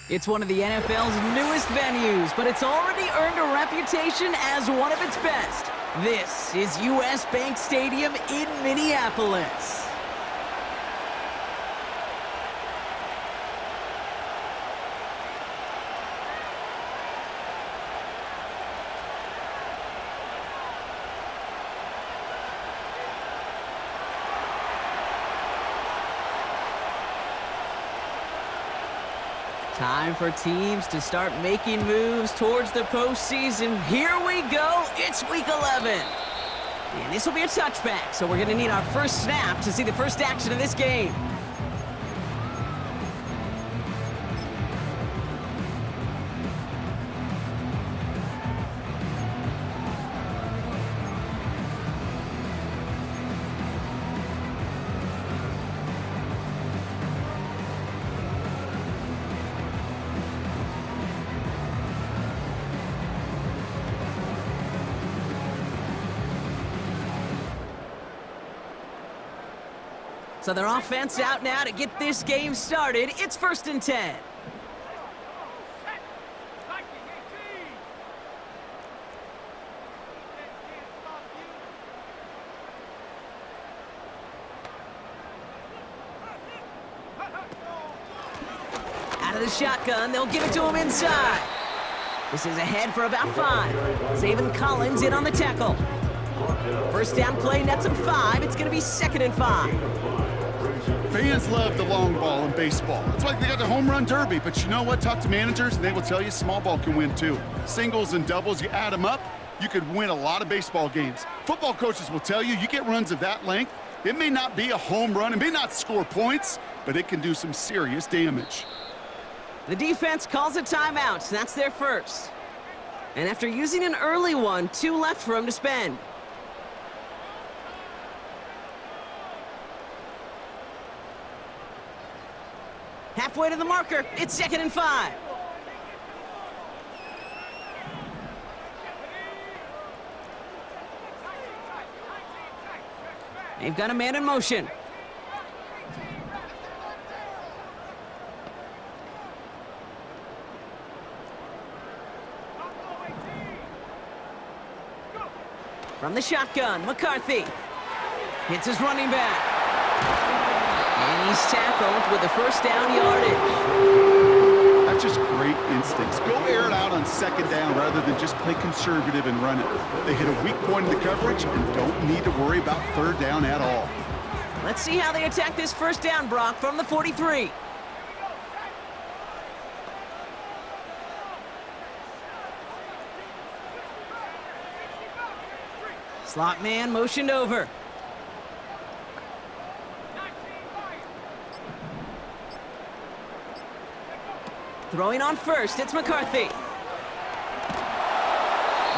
It's one of the NFL's newest venues, but it's already earned a reputation as one of its best. This is US Bank Stadium in Minneapolis. Time for teams to start making moves towards the postseason. Here we go. It's week 11. And this will be a touchback, so we're going to need our first snap to see the first action of this game. So their offense out now to get this game started. It's 1st and 10. Out of the shotgun, they'll give it to him inside. This is ahead for about 5. Saving Collins in on the tackle. First down play, nets him 5. It's going to be 2nd and 5. Fans love the long ball in baseball. That's why they got the home run derby. But you know what? Talk to managers, and they will tell you small ball can win too. Singles and doubles, you add them up, you could win a lot of baseball games. Football coaches will tell you, you get runs of that length, it may not be a home run, it may not score points, but it can do some serious damage. The defense calls a timeout, so that's their first. And after using an early one, 2 left for him to spend. Halfway to the marker, it's 2nd and 5. They've got a man in motion. From the shotgun, McCarthy hits his running back. And he's tackled with the first down yardage. That's just great instincts. Go air it out on 2nd down rather than just play conservative and run it. They hit a weak point in the coverage and don't need to worry about 3rd down at all. Let's see how they attack this first down, Brock, from the 43. Slot man motioned over. Throwing on first, it's McCarthy.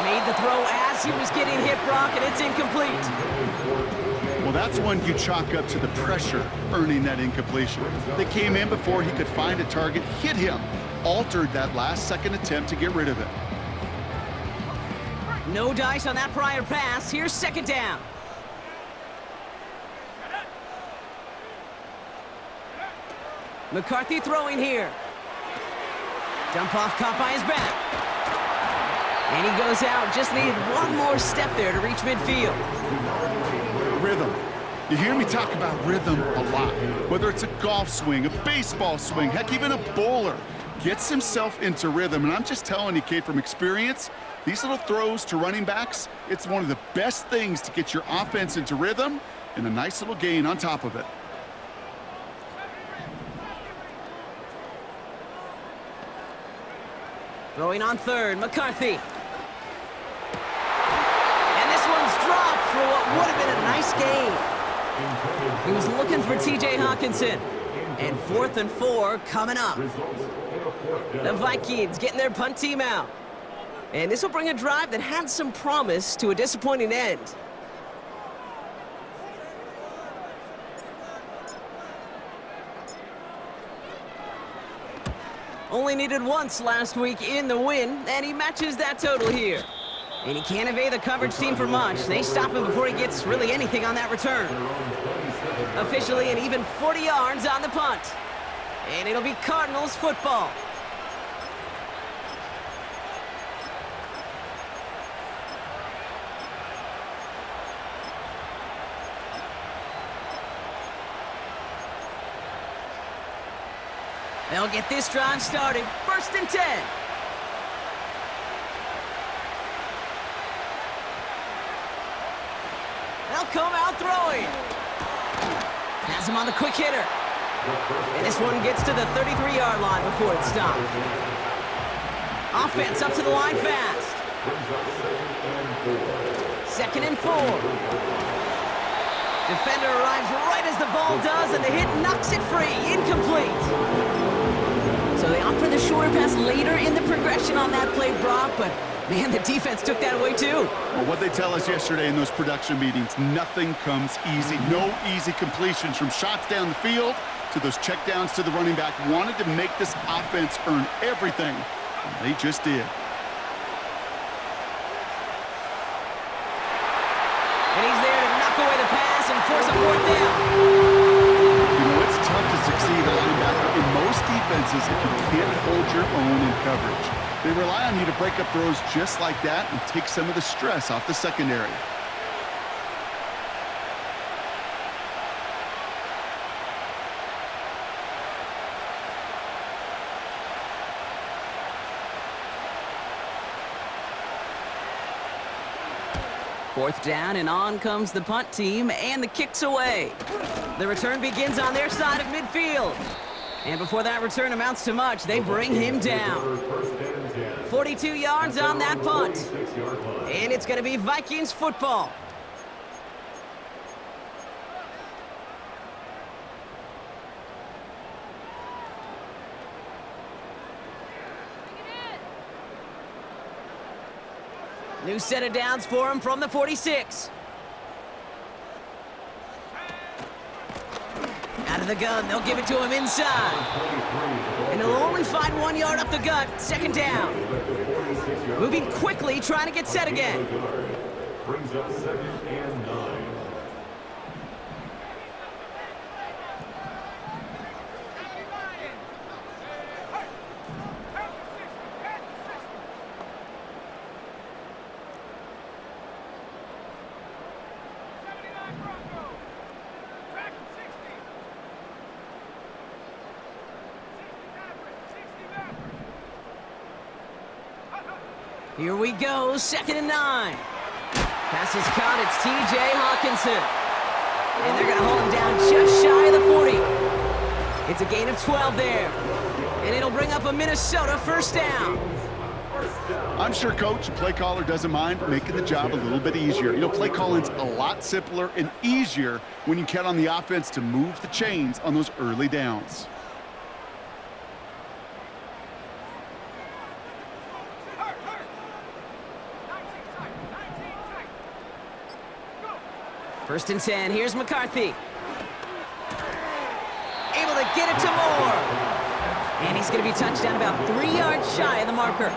Made the throw as he was getting hit, Brock, and it's incomplete. Well, that's one you chalk up to the pressure earning that incompletion. They came in before he could find a target, hit him, altered that last-second attempt to get rid of it. No dice on that prior pass. Here's 2nd down. McCarthy throwing here. Dump off caught by his back. And he goes out. Just needed one more step there to reach midfield. Rhythm. You hear me talk about rhythm a lot. Whether it's a golf swing, a baseball swing, heck, even a bowler gets himself into rhythm. And I'm just telling you, kid, from experience, these little throws to running backs, it's one of the best things to get your offense into rhythm and a nice little gain on top of it. Throwing on 3rd, McCarthy. And this one's dropped for what would have been a nice gain. He was looking for TJ Hawkinson. And 4th and 4 coming up. The Vikings getting their punt team out. And this will bring a drive that had some promise to a disappointing end. Only needed once last week in the win, and he matches that total here. And he can't evade the coverage team for much. They stop him before he gets really anything on that return. Officially an even 40 yards on the punt. And it'll be Cardinals football. They'll get this drive started. 1st and 10. They'll come out throwing. Has him on the quick hitter. And this one gets to the 33-yard line before it's stopped. Offense up to the line fast. 2nd and 4. Defender arrives right as the ball does, and the hit knocks it free. Incomplete. So they opt for the shorter pass later in the progression on that play, Brock, but man, the defense took that away too. Well, what they tell us yesterday in those production meetings, nothing comes easy. No easy completions from shots down the field to those checkdowns to the running back. Wanted to make this offense earn everything, and they just did. And he's there to knock away the pass and force a 4th down. You know, it's tough to succeed a linebacker in most defenses if you can't hold your own in coverage. They rely on you to break up throws just like that and take some of the stress off the secondary. Fourth down, and on comes the punt team, and the kick's away. The return begins on their side of midfield. And before that return amounts to much, they bring him down. 42 yards on that punt. And it's going to be Vikings football. New set of downs for him from the 46. Out of the gun, they'll give it to him inside. And he'll only find 1 yard up the gut, 2nd down. Moving quickly, trying to get set again. Brings up 2nd and 9. Here we go, 2nd and 9. Pass is caught, it's T.J. Hawkinson. And they're going to hold him down just shy of the 40. It's a gain of 12 there. And it'll bring up a Minnesota 1st down. I'm sure coach and play caller doesn't mind making the job a little bit easier. You know, play calling's a lot simpler and easier when you count on the offense to move the chains on those early downs. First and 10, here's McCarthy. Able to get it to Moore. And he's going to be touched down about 3 yards shy of the marker.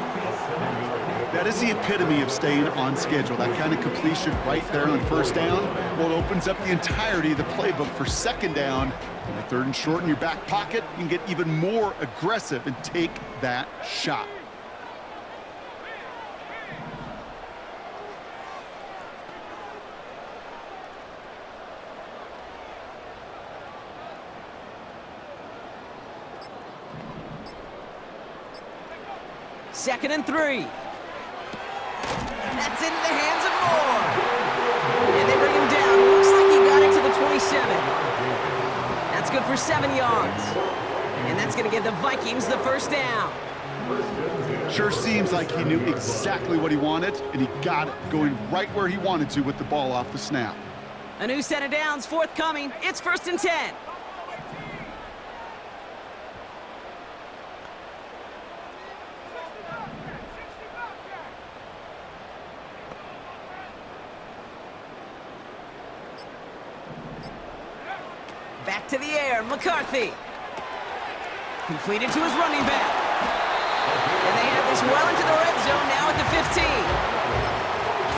That is the epitome of staying on schedule. That kind of completion right there on 1st down. Well, it opens up the entirety of the playbook for 2nd down. And the 3rd and short in your back pocket, you can get even more aggressive and take that shot. Second and 3. That's into the hands of Moore. And they bring him down. Looks like he got it to the 27. That's good for 7 yards. And that's going to give the Vikings the 1st down. Sure seems like he knew exactly what he wanted, and he got it going right where he wanted to with the ball off the snap. A new set of downs forthcoming. It's 1st and 10. Back to the air, McCarthy. Completed to his running back. And they have this well into the red zone now at the 15.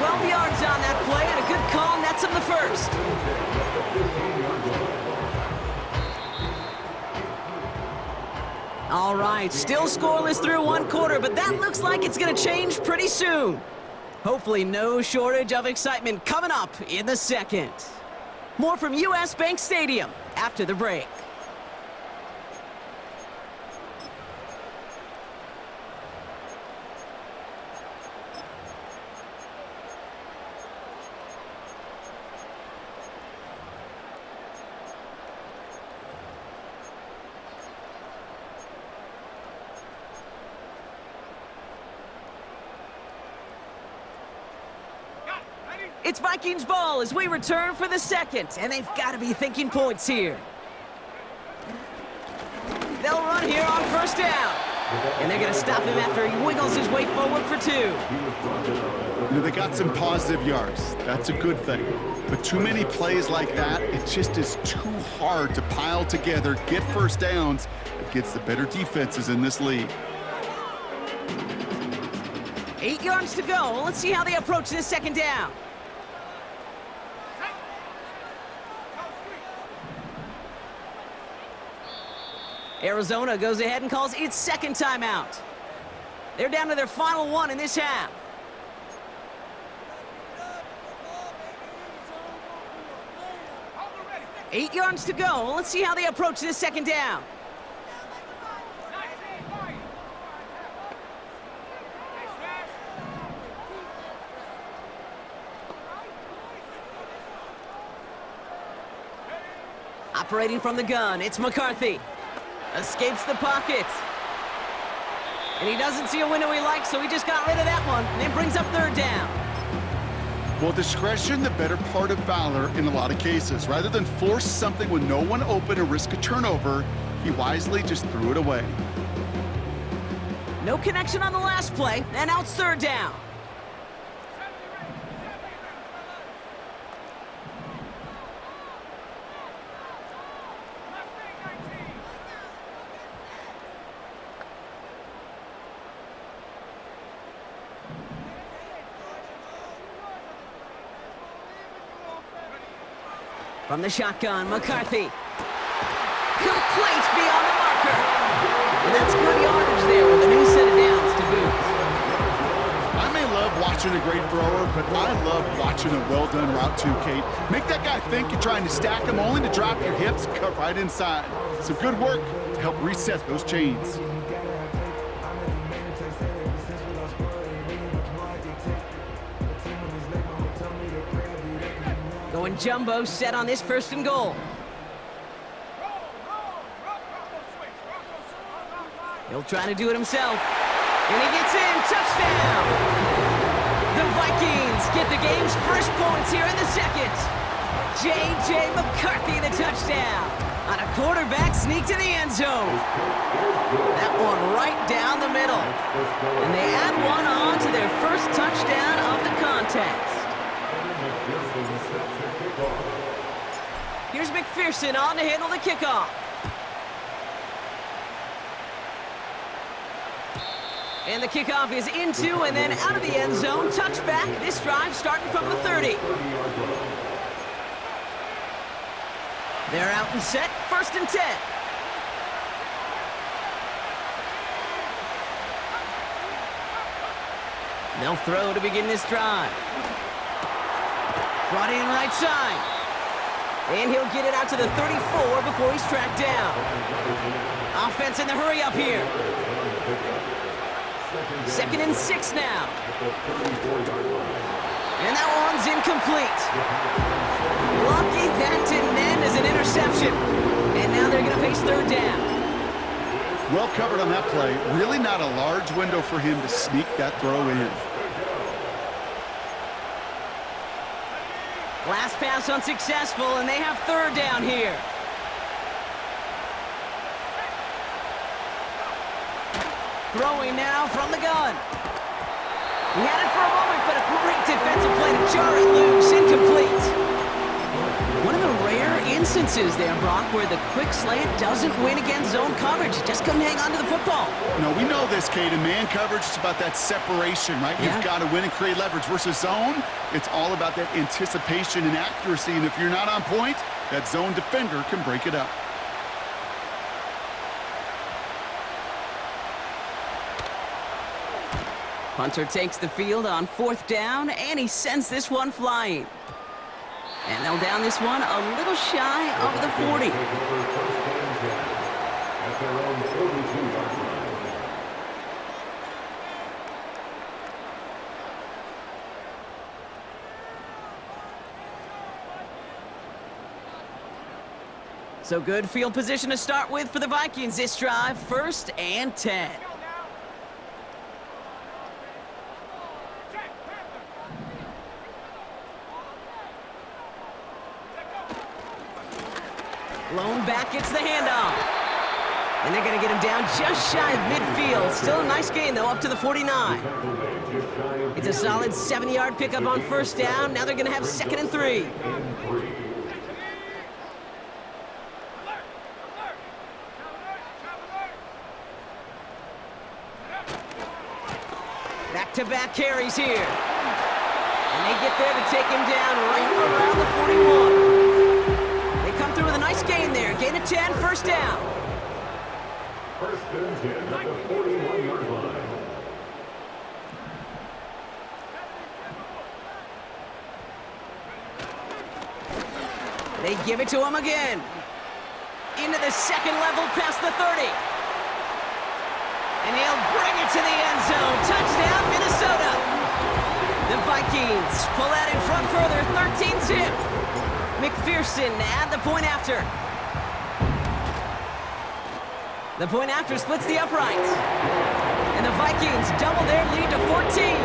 12 yards on that play and a good call, and that's him the 1st. All right, still scoreless through 1 quarter, but that looks like it's going to change pretty soon. Hopefully no shortage of excitement coming up in the 2nd. More from U.S. Bank Stadium after the break. It's Vikings ball as we return for the second, and they've got to be thinking points here. They'll run here on first down. And they're going to stop him after he wiggles his way forward for 2. You know, they got some positive yards. That's a good thing. But too many plays like that, it just is too hard to pile together, get first downs against the better defenses in this league. 8 yards to go. Let's see how they approach this second down. Arizona goes ahead and calls its second timeout. They're down to their final one in this half. Eight yards to go. Let's see how they approach this second down. Operating from the gun, it's McCarthy. Escapes the pocket. And he doesn't see a window he likes, so he just got rid of that one. And it brings up third down. Well, discretion, the better part of valor in a lot of cases. Rather than force something with no one open and risk a turnover, he wisely just threw it away. No connection on the last play, and now it's third down. From the shotgun, McCarthy. Complete beyond the marker. And that's good yardage there with a new set of downs to boot. I may love watching a great thrower, but I love watching a well-done route too, Kate. Make that guy think you're trying to stack him only to drop your hips, cut right inside. Some good work to help reset those chains. Going jumbo set on this first and goal. He'll try to do it himself. And he gets in. Touchdown! The Vikings get the game's first points here in the second. J.J. McCarthy the touchdown on a quarterback sneak to the end zone. That one right down the middle. And they add one on to their first touchdown of the contest. Here's McPherson on to handle the kickoff. And the kickoff is into and then out of the end zone. Touchback. This drive starting from the 30. They're out and set. First and 10. They'll throw to begin this drive. Brought in right side. And he'll get it out to the 34 before he's tracked down. Offense in the hurry up here. 2nd and 6 now. And that one's incomplete. Lucky that didn't end as an interception. And now they're going to face third down. Well covered on that play. Really not a large window for him to sneak that throw in. Last pass unsuccessful, and they have third down here. Throwing now from the gun. He had it for a moment, but a great defensive play to jar it loose. Incomplete. One of the rare instances there, Brock, where the quick slant doesn't win against zone coverage. He just couldn't hang on to the football. No, we know this, Kate. In man coverage, it's about that separation, right? Yeah. You've got to win and create leverage versus zone. It's all about that anticipation and accuracy, and if you're not on point, that zone defender can break it up. Punter takes the field on 4th down, and he sends this one flying. And they'll down this one a little shy of the 40. So good field position to start with for the Vikings this drive. 1st and 10. Lone back gets the handoff. And they're going to get him down just shy of midfield. Still a nice gain, though, up to the 49. It's a solid 7-yard pickup on first down. Now they're going to have 2nd and 3. Back-to-back carries here. And they get there to take him down right around the 41. They come through with a nice gain there. Gain of 10, first down. First and 10 at the 41-yard line. They give it to him again. Into the second level past the 30. And he'll bring it to the end zone. Touchdown, Minnesota. The Vikings pull that in front further, 13-zip. McPherson at the point after. The point after splits the uprights. And the Vikings double their lead to 14.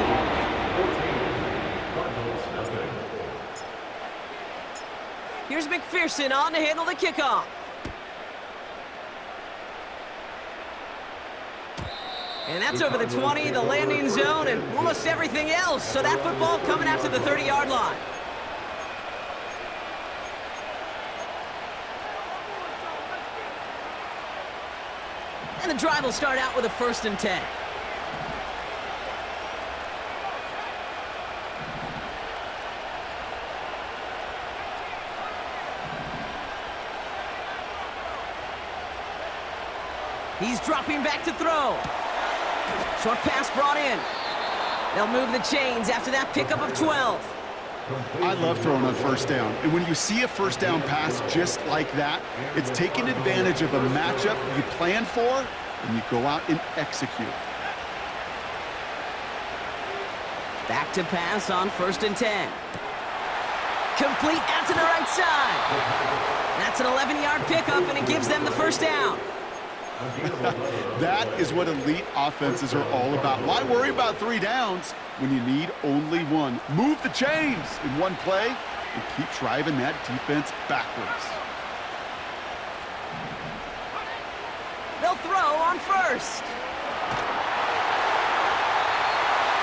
Here's McPherson on to handle the kickoff. And that's over the 20, the landing zone, and almost everything else. So that football coming out to the 30-yard line. And the drive will start out with a 1st and 10. He's dropping back to throw. Short pass brought in. They'll move the chains after that pickup of 12. I love throwing on first down. And when you see a first down pass just like that, it's taking advantage of a matchup you plan for, and you go out and execute. Back to pass on 1st and 10. Complete out to the right side. That's an 11-yard pickup, and it gives them the first down. That is what elite offenses are all about. Why worry about 3 downs when you need only 1? Move the chains in one play and keep driving that defense backwards. They'll throw on 1st.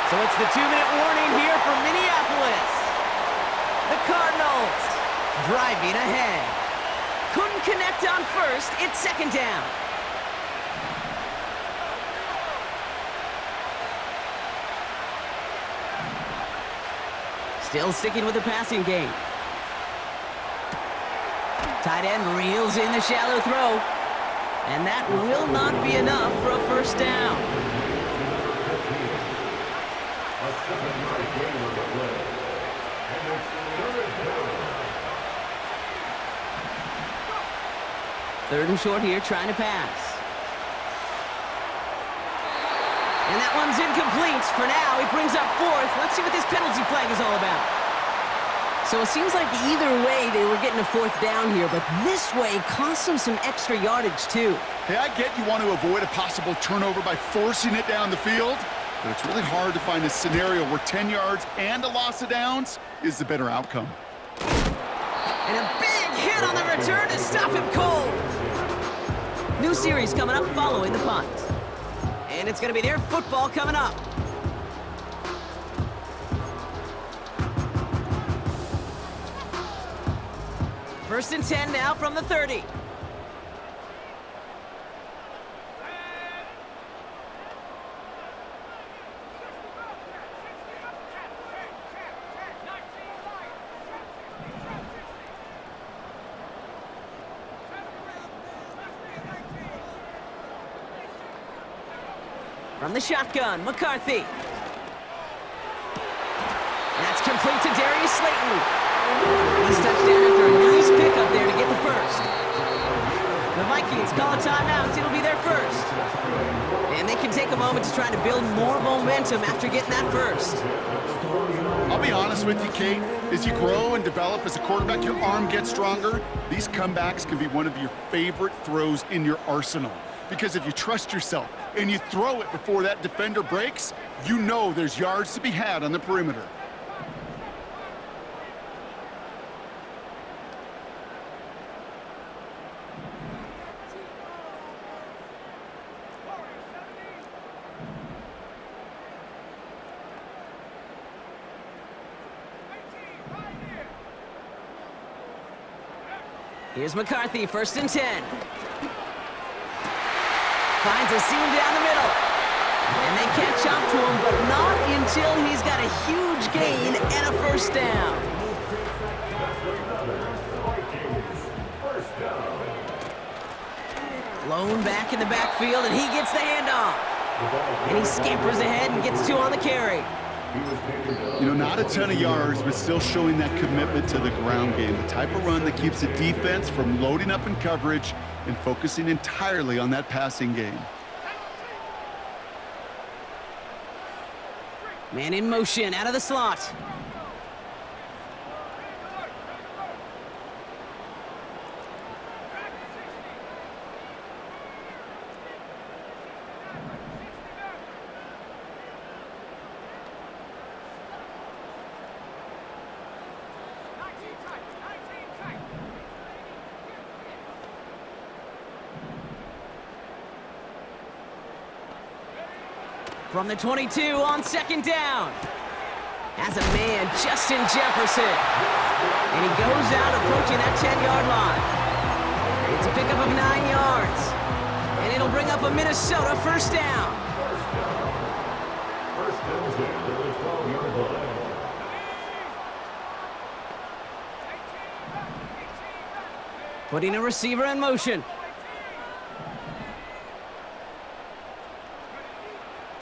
So it's the 2-minute warning here for Minneapolis. The Cardinals driving ahead. Couldn't connect on 1st. It's 2nd down. Still sticking with the passing game. Tight end reels in the shallow throw. And that will not be enough for a first down. A 7-yard gain on the play. And it's 3rd down. 3rd and short here, trying to pass. And that one's incomplete for now. He brings up 4th. Let's see what this penalty flag is all about. So it seems like either way they were getting a 4th down here, but this way cost them some extra yardage too. Hey, I get you want to avoid a possible turnover by forcing it down the field, but it's really hard to find a scenario where 10 yards and a loss of downs is the better outcome. And a big hit on the return to stop him cold. New series coming up following the punt. And it's going to be their football coming up. First and 10 now from the 30. From the shotgun, McCarthy. That's complete to Darius Slayton. He's touched down after a nice pickup there to get the first. The Vikings call a timeout. It'll be their first. And they can take a moment to try to build more momentum after getting that first. I'll be honest with you, Kate. As you grow and develop as a quarterback, your arm gets stronger. These comebacks can be one of your favorite throws in your arsenal. Because if you trust yourself and you throw it before that defender breaks, you know there's yards to be had on the perimeter. Here's McCarthy, 1st and 10. Finds a seam down the middle. And they catch up to him, but not until he's got a huge gain and a 1st down. Lone back in the backfield, and he gets the handoff. And he scampers ahead and gets 2 on the carry. You know, not a ton of yards, but still showing that commitment to the ground game. The type of run that keeps the defense from loading up in coverage and focusing entirely on that passing game. Man in motion, out of the slot. From the 22 on 2nd down. Has a man, Justin Jefferson. And he goes out approaching that 10-yard line. It's a pickup of 9 yards. And it'll bring up a Minnesota 1st down. First and 10 to the 12-yard line. Putting a receiver in motion.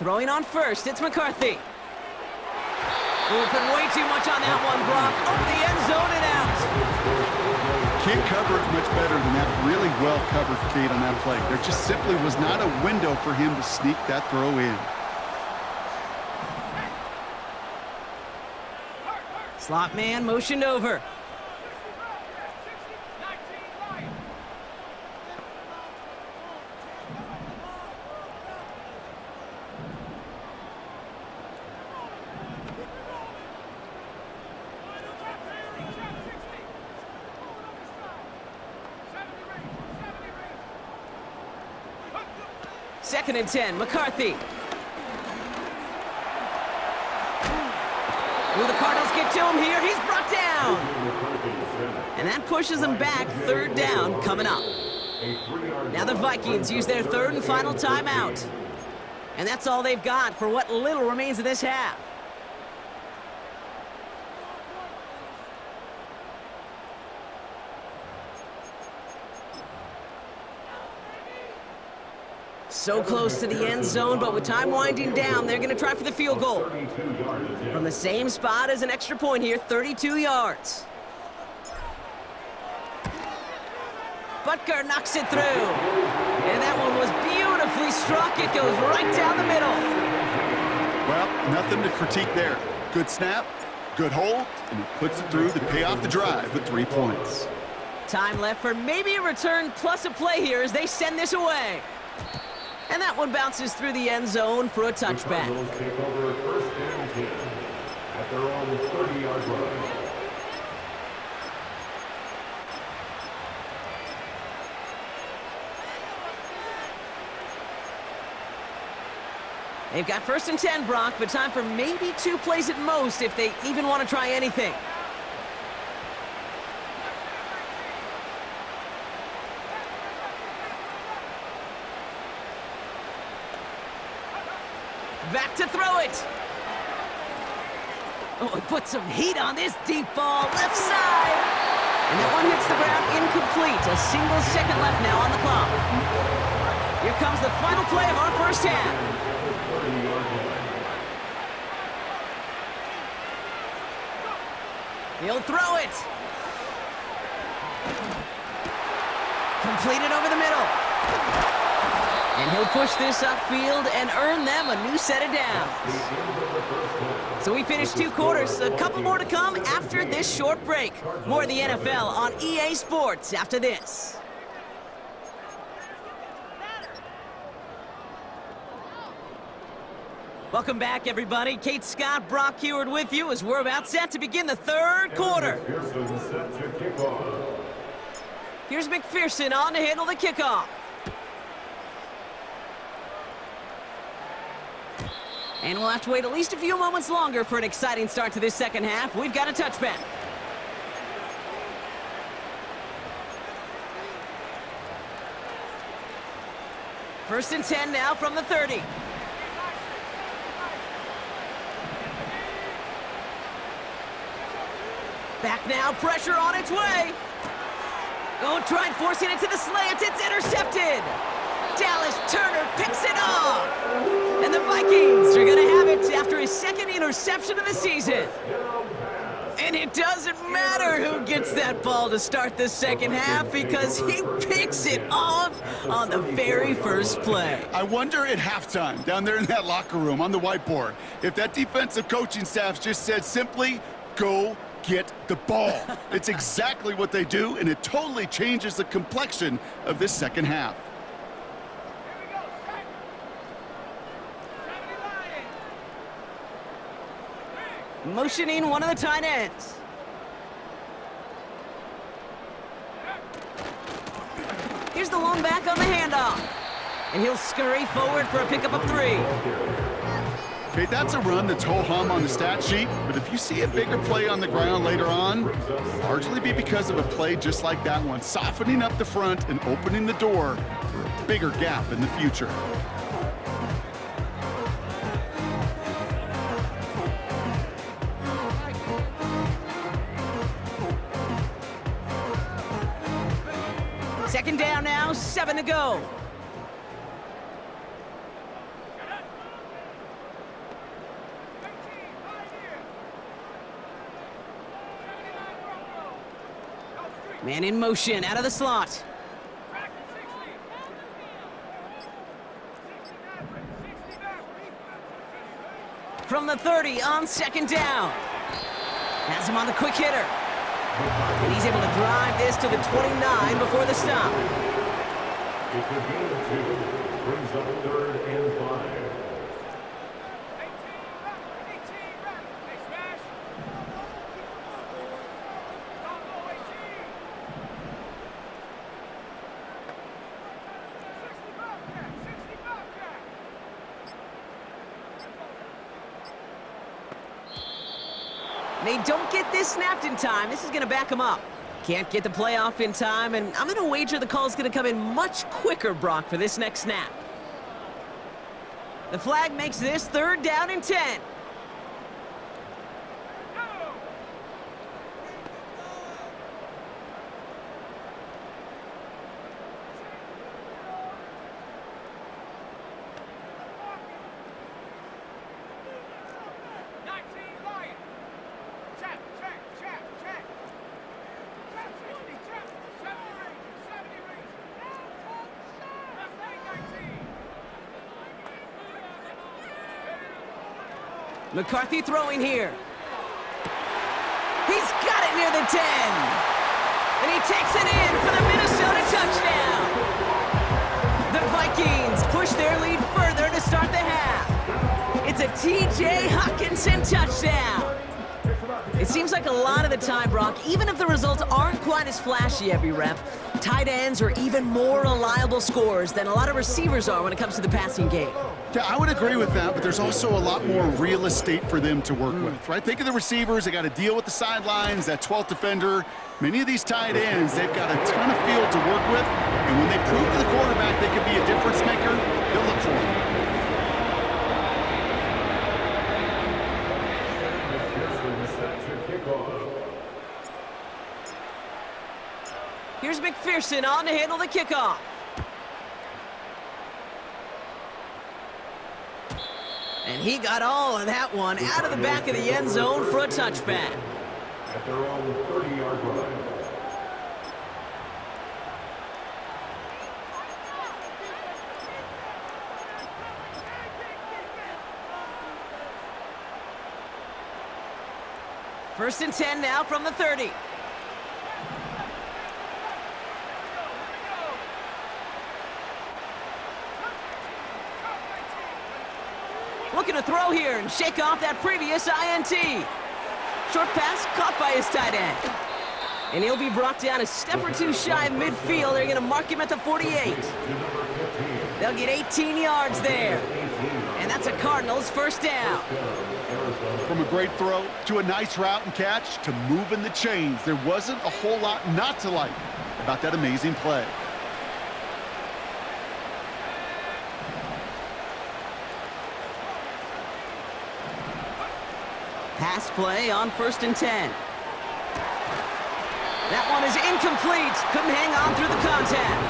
Throwing on 1st, it's McCarthy. Ooh, put way too much on that one, Brock. Over the end zone and out. Can't cover it much better than that. Really well covered, Kate, on that play. There just simply was not a window for him to sneak that throw in. Slot man motioned over. Second and 10, McCarthy. Will the Cardinals get to him here? He's brought down. And that pushes him back, 3rd down coming up. Now the Vikings use their 3rd and final timeout. And that's all they've got for what little remains of this half. So close to the end zone, but with time winding down, they're going to try for the field goal. From the same spot as an extra point here, 32 yards. Butker knocks it through. And that one was beautifully struck. It goes right down the middle. Well, nothing to critique there. Good snap, good hold, and he puts it through to pay off the drive with 3 points. Time left for maybe a return plus a play here as they send this away. And that one bounces through the end zone for a touchback. The Cardinals take over 1st and 10 at their own 30-yard line. They've got 1st and 10, Brock, but time for maybe 2 plays at most if they even want to try anything. Back to throw it. Oh, he put some heat on this deep ball, left side. And that one hits the ground incomplete. A single second left now on the clock. Here comes the final play of our 1st half. He'll throw it. Completed over the middle. And he'll push this upfield and earn them a new set of downs. So we finished 2 quarters. A couple more to come after this short break. More of the NFL on EA Sports after this. Welcome back, everybody. Kate Scott, Brock Heward with you as we're about set to begin the 3rd quarter. Here's McPherson on to handle the kickoff. And we'll have to wait at least a few moments longer for an exciting start to this second half. We've got a touchback. First and 10 now from the 30. Back now, pressure on its way. Oh, trying forcing it to the slant. It's intercepted. Dallas Turner picks it off. And the Vikings are going to have it after his second interception of the season. And it doesn't matter who gets that ball to start the second half because he picks it off on the very first play. I wonder at halftime, down there in that locker room on the whiteboard, if that defensive coaching staff just said simply, go get the ball. It's exactly what they do, and it totally changes the complexion of this second half. Motioning one of the tight ends. Here's the lone back on the handoff. And he'll scurry forward for a pickup of 3. Okay, that's a run that's ho-hum on the stat sheet, but if you see a bigger play on the ground later on, largely be because of a play just like that one, softening up the front and opening the door for a bigger gap in the future. Second down now, 7 to go. Man in motion, out of the slot. From the 30 on second down. Has him on the quick hitter. And he's able to drive this to the 29 before the stop. It's a gain of 2. Brings up 3rd and 5. They don't get this snapped in time. This is going to back them up. Can't get the play off in time, and I'm going to wager the call is going to come in much quicker, Brock, for this next snap. The flag makes this 3rd down and 10. McCarthy throwing here. He's got it near the 10. And he takes it in for the Minnesota touchdown. The Vikings push their lead further to start the half. It's a T.J. Hockenson touchdown. It seems like a lot of the time, Brock, even if the results aren't quite as flashy every rep, tight ends are even more reliable scorers than a lot of receivers are when it comes to the passing game. Yeah, I would agree with that, but there's also a lot more real estate for them to work with, right? Think of the receivers. They got to deal with the sidelines, that 12th defender. Many of these tight ends, they've got a ton of field to work with, and when they prove to the quarterback they can be a difference maker, they'll look for him. Here's McPherson on to handle the kickoff. And he got all of that one out of the back of the end zone for a touchback. At their own 30-yard line. First and 10 now from the 30. Looking to throw here and shake off that previous INT. Short pass caught by his tight end. And he'll be brought down a step or two shy of midfield. They're going to mark him at the 48. They'll get 18 yards there. And that's a Cardinals first down. From a great throw to a nice route and catch to moving the chains, there wasn't a whole lot not to like about that amazing play. Pass play on 1st and 10. That one is incomplete. Couldn't hang on through the contact.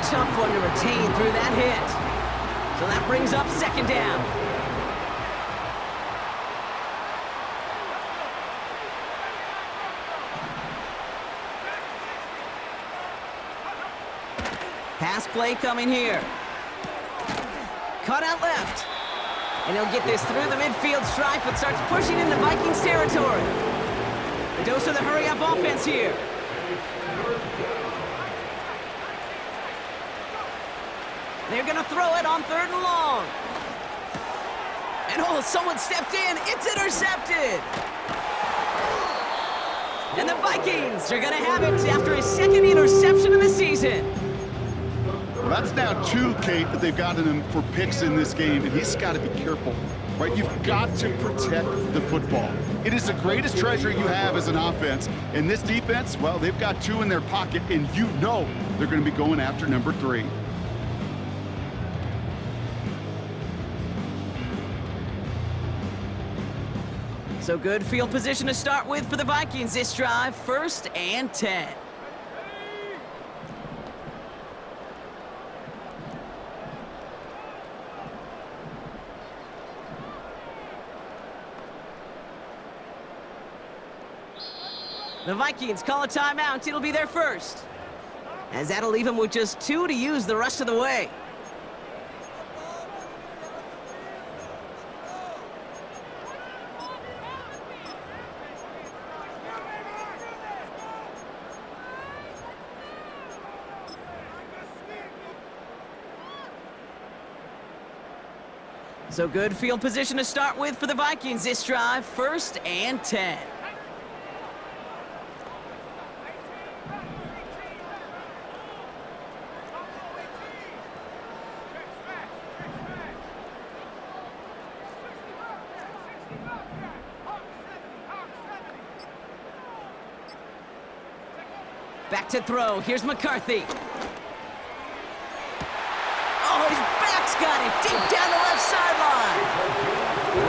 Tough one to retain through that hit. So that brings up 2nd down. Pass play coming here. Cut out left. And he'll get this through the midfield stripe but starts pushing into Vikings territory. A dose of the hurry-up offense here. They're going to throw it on 3rd and long. And oh, someone stepped in. It's intercepted. And the Vikings are going to have it after his 2nd interception of the season. Well, that's now 2, Kate, that they've gotten him for picks in this game, and he's got to be careful, right? You've got to protect the football. It is the greatest treasure you have as an offense. And this defense, well, they've got 2 in their pocket, and you know they're going to be going after number 3. So good field position to start with for the Vikings this drive, 1st and 10. The Vikings call a timeout. It'll be their first, as that'll leave them with just 2 to use the rest of the way. So good field position to start with for the Vikings this drive, 1st and 10. Back to throw. Here's McCarthy. Oh, his back's got it deep down the left sideline.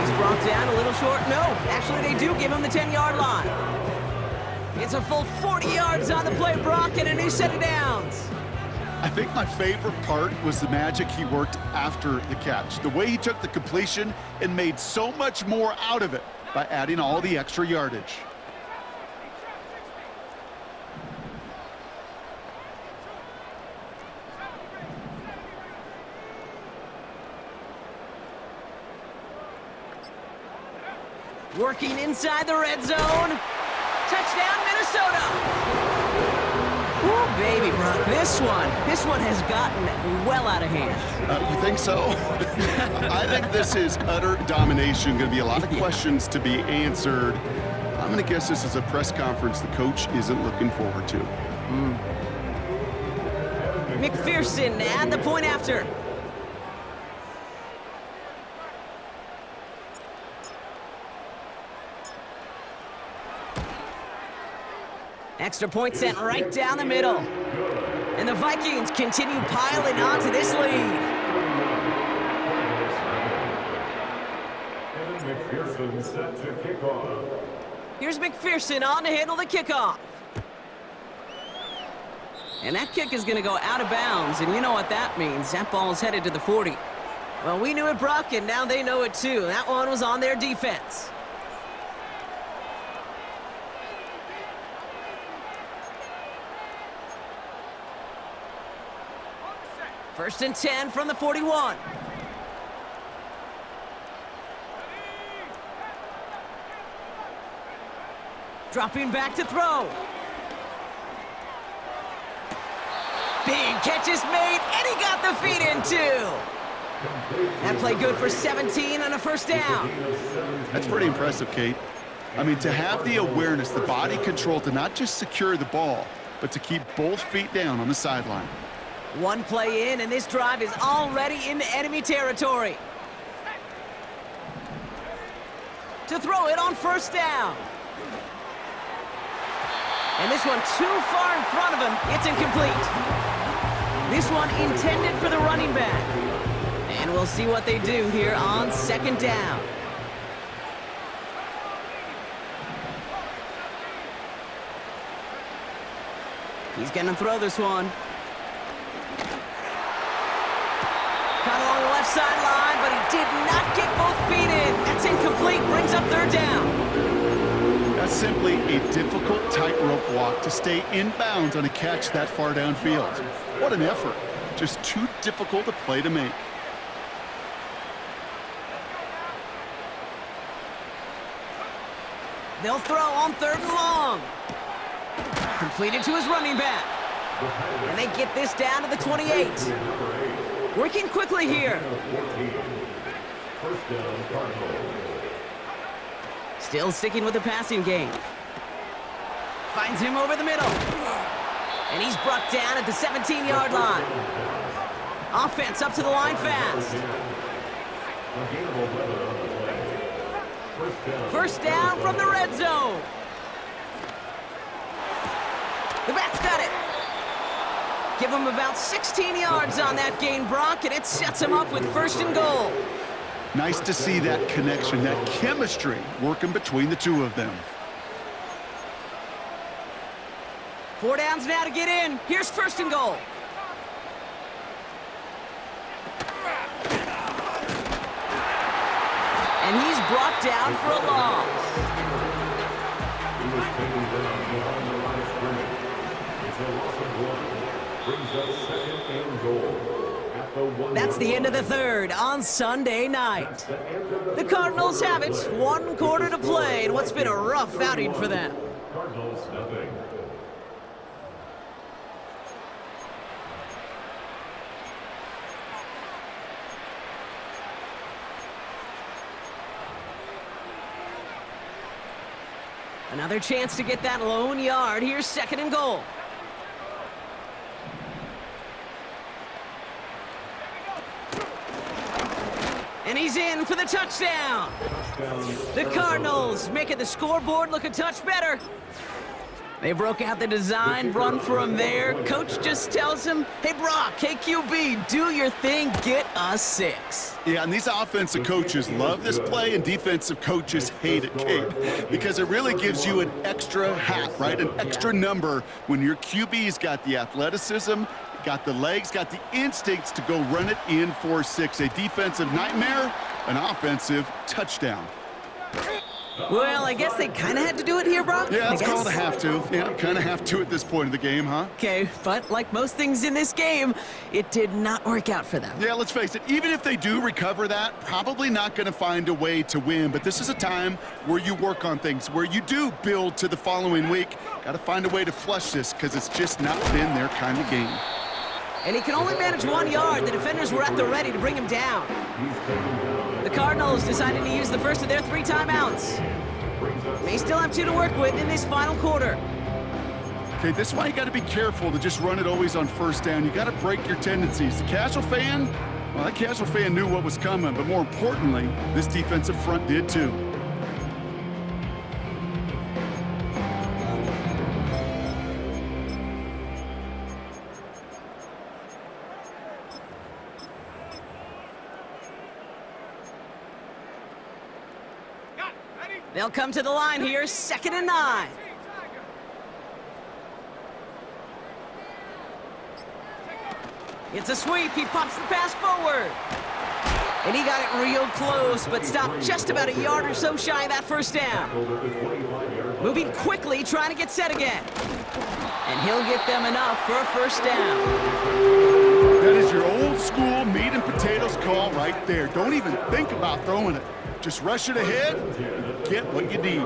He's brought down a little short. No, actually they do give him the 10-yard line. It's a full 40 yards on the play, Brock, and a new set of downs. I think my favorite part was the magic he worked after the catch. The way he took the completion and made so much more out of it by adding all the extra yardage. Working inside the red zone. Touchdown, Minnesota. Oh, baby, Brock, this one has gotten well out of hand. You think so? I think this is utter domination. Going to be a lot of questions to be answered. I'm going to guess this is a press conference the coach isn't looking forward to. McPherson and the point after. Extra point sent right down the middle. And the Vikings continue piling on to this lead. And McPherson set to kick off. Here's McPherson on to handle the kickoff. And that kick is going to go out of bounds, and you know what that means. That ball is headed to the 40. Well, we knew it, Brock, and now they know it too. That one was on their defense. First and 10 from the 41. Dropping back to throw. Big catch is made, and he got the feet in too. That play good for 17 and a first down. That's pretty impressive, Kate. I mean, to have the awareness, the body control to not just secure the ball, but to keep both feet down on the sideline. One play in, and this drive is already into enemy territory. To throw it on first down. And this one too far in front of him. It's incomplete. This one intended for the running back. And we'll see what they do here on second down. He's going to throw this one. Caught along the left sideline, but he did not get both feet in. That's incomplete. Brings up third down. That's simply a difficult tightrope walk to stay in bounds on a catch that far downfield. What an effort. Just too difficult a play to make. They'll throw on third and long. Completed to his running back. And they get this down to the 28. Working quickly here. First down, Cardinals. Still sticking with the passing game. Finds him over the middle. And he's brought down at the 17-yard line. Offense up to the line fast. First down from the red zone. The back's got it. Give him about 16 yards on that gain, Brock, and it sets him up with first and goal. Nice to see that connection, that chemistry working between the two of them. 4 downs now to get in. Here's first and goal. And he's brought down for a loss. He was taken down behind the line of scrimmage. It's a loss of 1. Brings up second and goal. That's the end of the third on Sunday night. The Cardinals have it. 1 quarter to play in what's been a rough outing for them. Cardinals nothing. Another chance to get that lone yard. Here's second and goal. And he's in for the touchdown. The Cardinals making the scoreboard look a touch better. They broke out the design run for him there. Coach just tells him, hey, Brock, hey, QB, do your thing, get us 6. Yeah, and these offensive coaches love this play, and defensive coaches hate it, Kate, because it really gives you an extra hat, right? An extra number when your QB's got the athleticism, got the legs, got the instincts to go run it in for 6. A defensive nightmare, an offensive touchdown. Well, I guess they kind of had to do it here, Brock. Yeah, it's called a have to. Yeah, kind of have to at this point in the game, huh? Okay, but like most things in this game, it did not work out for them. Yeah, let's face it, even if they do recover that, probably not going to find a way to win. But this is a time where you work on things, where you do build to the following week. Got to find a way to flush this because it's just not been their kind of game. And he can only manage 1 yard. The defenders were at the ready to bring him down. The Cardinals decided to use the first of their 3 timeouts. They still have 2 to work with in this final quarter. Okay, this is why you got to be careful to just run it always on first down. You got to break your tendencies. The casual fan, well, that casual fan knew what was coming, but more importantly, this defensive front did too. They'll come to the line here, 2nd and 9. It's a sweep. He pops the pass forward. And he got it real close, but stopped just about a yard or so shy of that first down. Moving quickly, trying to get set again. And he'll get them enough for a first down. That is your old school meat and potatoes call right there. Don't even think about throwing it. Just rush it ahead and get what you need.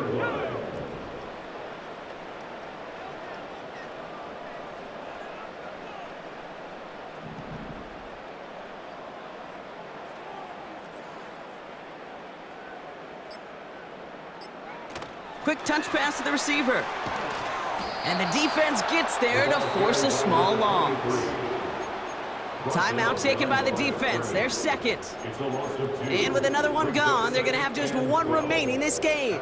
Quick touch pass to the receiver. And the defense gets there to force a small loss. Timeout taken by the defense. They're second. And with another one gone, they're going to have just 1 remaining this game.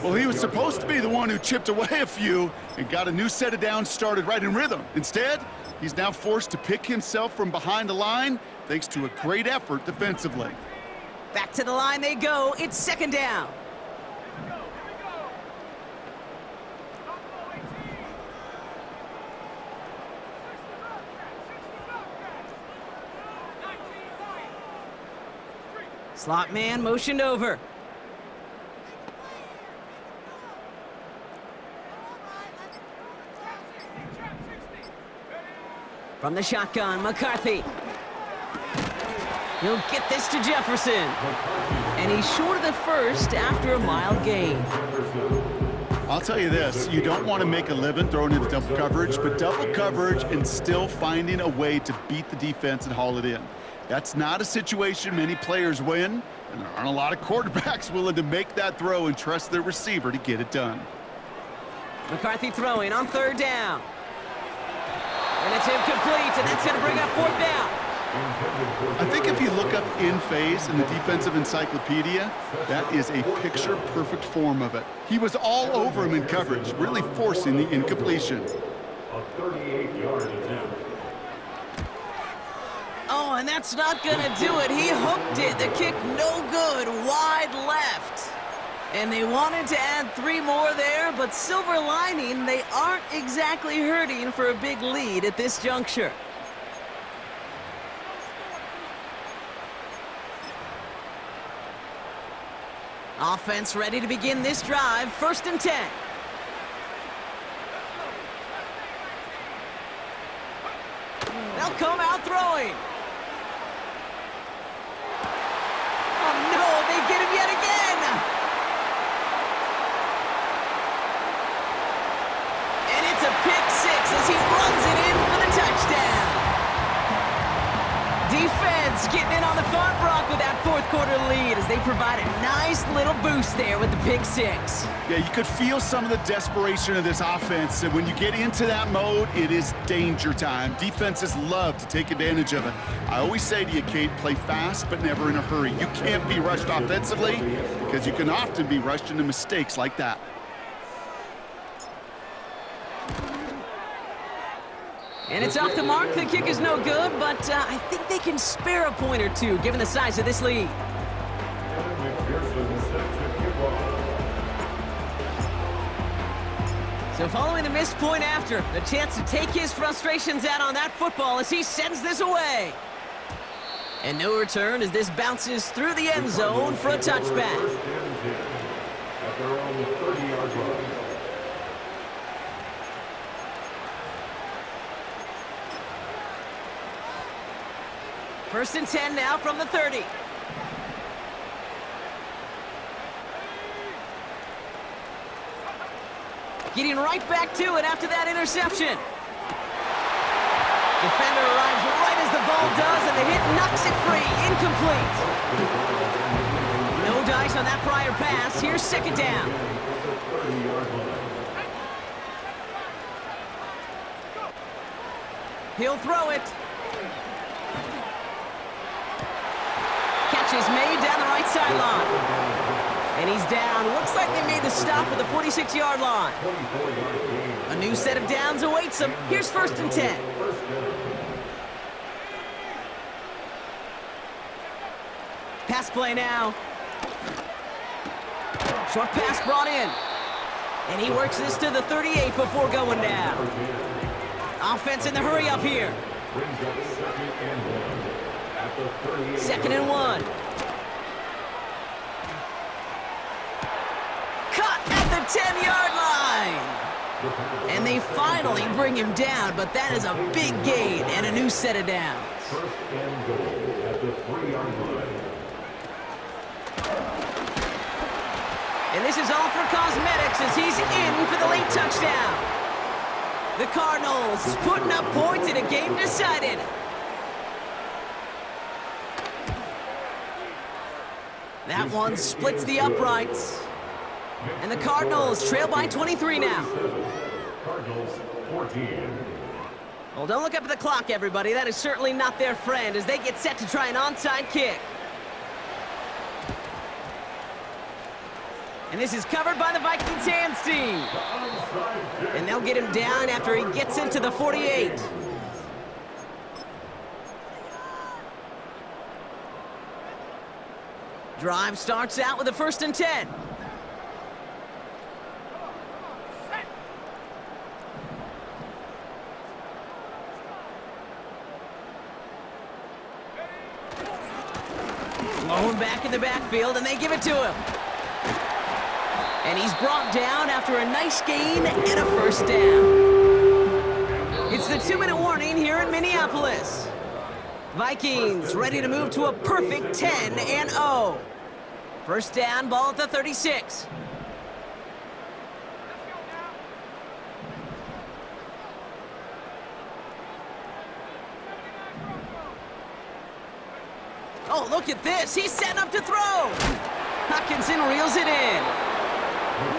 Well, he was supposed to be the one who chipped away a few and got a new set of downs started right in rhythm. Instead, he's now forced to pick himself from behind the line thanks to a great effort defensively. Back to the line they go. It's 2nd down. Slot man motioned over. From the shotgun, McCarthy. He'll get this to Jefferson. And he's short of the first after a mild gain. I'll tell you this, you don't want to make a living throwing into double coverage, but double coverage and still finding a way to beat the defense and haul it in. That's not a situation many players win, and there aren't a lot of quarterbacks willing to make that throw and trust their receiver to get it done. McCarthy throwing on 3rd down. And it's incomplete, and that's going to bring up 4th down. I think if you look up in phase in the defensive encyclopedia, that is a picture-perfect form of it. He was all over him in coverage, really forcing the incompletion. A 38-yard attempt. Oh, and that's not going to do it. He hooked it. The kick no good, wide left. And they wanted to add 3 more there, but silver lining, they aren't exactly hurting for a big lead at this juncture. Offense ready to begin this drive. 1st and 10. They'll come out throwing. Oh no, they get him yet again. And it's a pick 6 as he runs it in for the touchdown. Defense getting in on the front rock with that 4th quarter lead as they provide a nice little boost there with the pick 6. Yeah, you could feel some of the desperation of this offense, and when you get into that mode, it is danger time. Defenses love to take advantage of it. I always say to you, Kate, play fast but never in a hurry. You can't be rushed offensively because you can often be rushed into mistakes like that. And it's off the mark. The kick is no good, but I think they can spare a point or two given the size of this lead. So following the missed point after, the chance to take his frustrations out on that football as he sends this away. And no return as this bounces through the end zone for a touchback. At their own 30-yard line. First and 10 now from the 30. Getting right back to it after that interception. Defender arrives right as the ball does, and the hit knocks it free. Incomplete. No dice on that prior pass. Here's 2nd down. He'll throw it. Catch is made down the right sideline. And he's down. Looks like they made the stop at the 46-yard line. A new set of downs awaits them. Here's 1st and 10. Pass play now. Short pass brought in. And he works this to the 38 before going down. Offense in the hurry up here. 2nd and 1. Cut at the 10-yard line. And they finally bring him down, but that is a big gain and a new set of downs. 1st and goal at the 3-yard line. And this is all for cosmetics as he's in for the late touchdown. The Cardinals putting up points in a game decided. That one splits the uprights. And the Cardinals trail by 23 now. Cardinals 14. Well, don't look up at the clock, everybody. That is certainly not their friend as they get set to try an onside kick. And this is covered by the Vikings hands team. And they'll get him down after he gets into the 48. Drive starts out with a 1st and 10. Blown back in the backfield, and they give it to him. And he's brought down after a nice gain and a first down. It's the 2-minute warning here in Minneapolis. Vikings ready to move to a perfect 10-0. First down, ball at the 36. Oh, look at this. He's setting up to throw. Hockenson reels it in.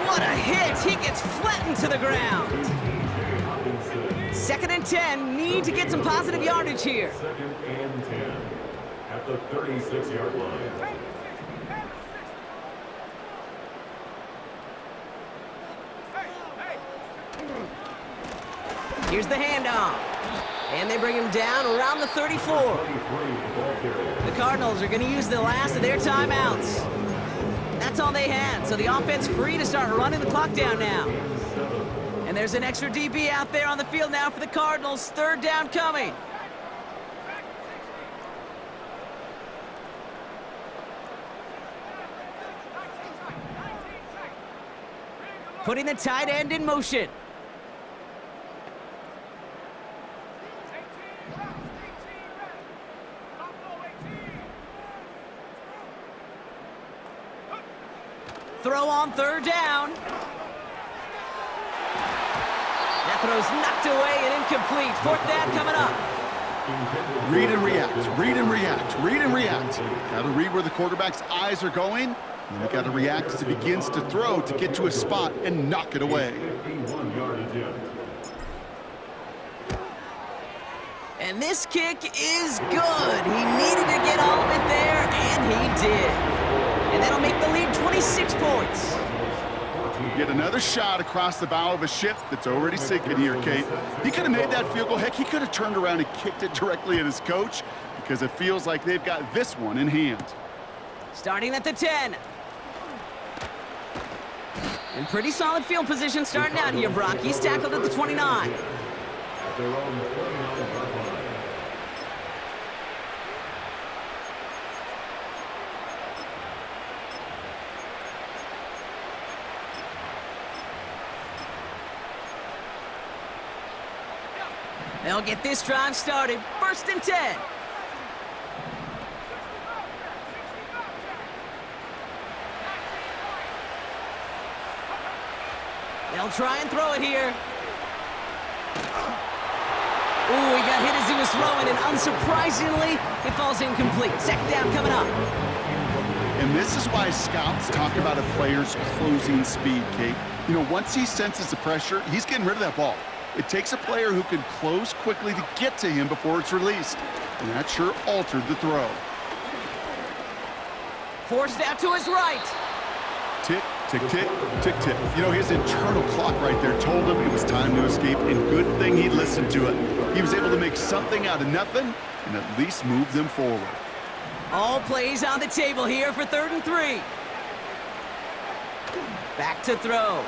What a hit. He gets flattened to the ground. 2nd and 10. Need to get some positive yardage here. 2nd and 10 at the 36-yard line. Here's the handoff. And they bring him down around the 34. The Cardinals are going to use the last of their timeouts. That's all they had, so the offense free to start running the clock down now. And there's an extra DB out there on the field now for the Cardinals. 3rd down coming. Putting the tight end in motion. Throw on 3rd down. That throw's knocked away and incomplete. 4th down coming up. Read and react, read and react, read and react. Got to read where the quarterback's eyes are going, and you got to react as he begins to throw to get to a spot and knock it away. 51-yard attempt. And this kick is good. He needed to get all of it there, and he did. And that'll make the lead 26 points. Get another shot across the bow of a ship that's already sinking here, Kate. He could have made that field goal. Heck, he could have turned around and kicked it directly at his coach because it feels like they've got this one in hand. Starting at the 10. In pretty solid field position starting out here, Brock. He's tackled at the 29. At their own 49-yard line. They'll get this drive started. 1st and 10. They'll try and throw it here. Ooh, he got hit as he was throwing, and unsurprisingly, it falls incomplete. 2nd down coming up. And this is why scouts talk about a player's closing speed, Kate. You know, once he senses the pressure, he's getting rid of that ball. It takes a player who can close quickly to get to him before it's released. And that sure altered the throw. Forced out to his right. Tick, tick, tick, tick, tick. You know, his internal clock right there told him it was time to escape, and good thing he listened to it. He was able to make something out of nothing and at least move them forward. All plays on the table here for 3rd and 3. Back to throw.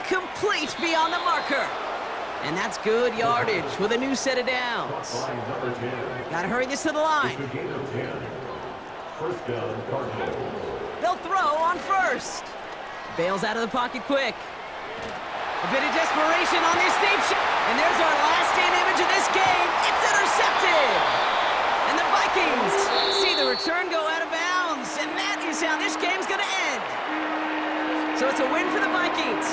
Complete beyond the marker. And that's good yardage with a new set of downs. Number 10. Got to hurry this to the line. It's a gain of 10. 1st down, Cardinals. They'll throw on 1st. Bails out of the pocket quick. A bit of desperation on this deep shot. And there's our last stand image of this game. It's intercepted. And the Vikings see the return go out of bounds. And that is how this game's going to end. So it's a win for the Vikings.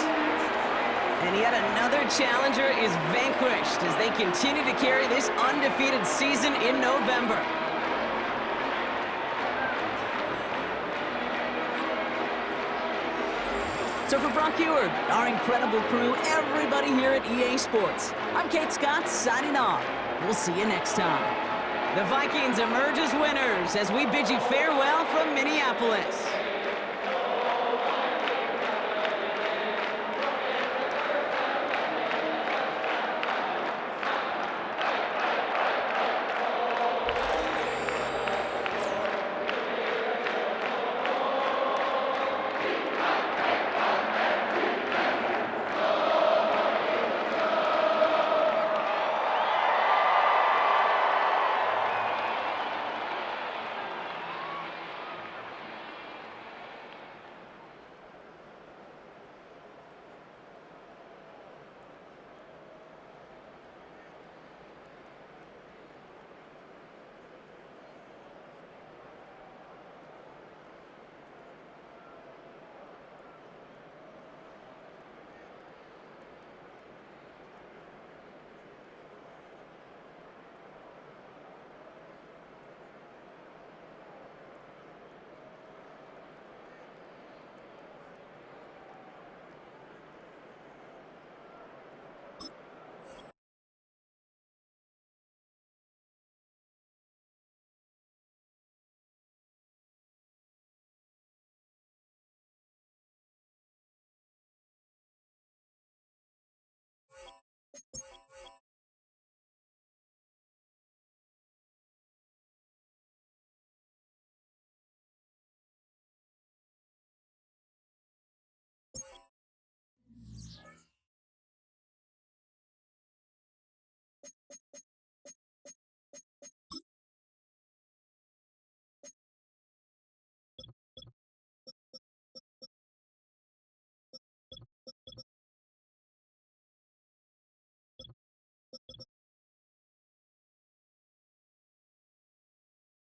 And yet another challenger is vanquished as they continue to carry this undefeated season in November. So for Brock Eward, our incredible crew, everybody here at EA Sports, I'm Kate Scott signing off. We'll see you next time. The Vikings emerge as winners as we bid you farewell from Minneapolis.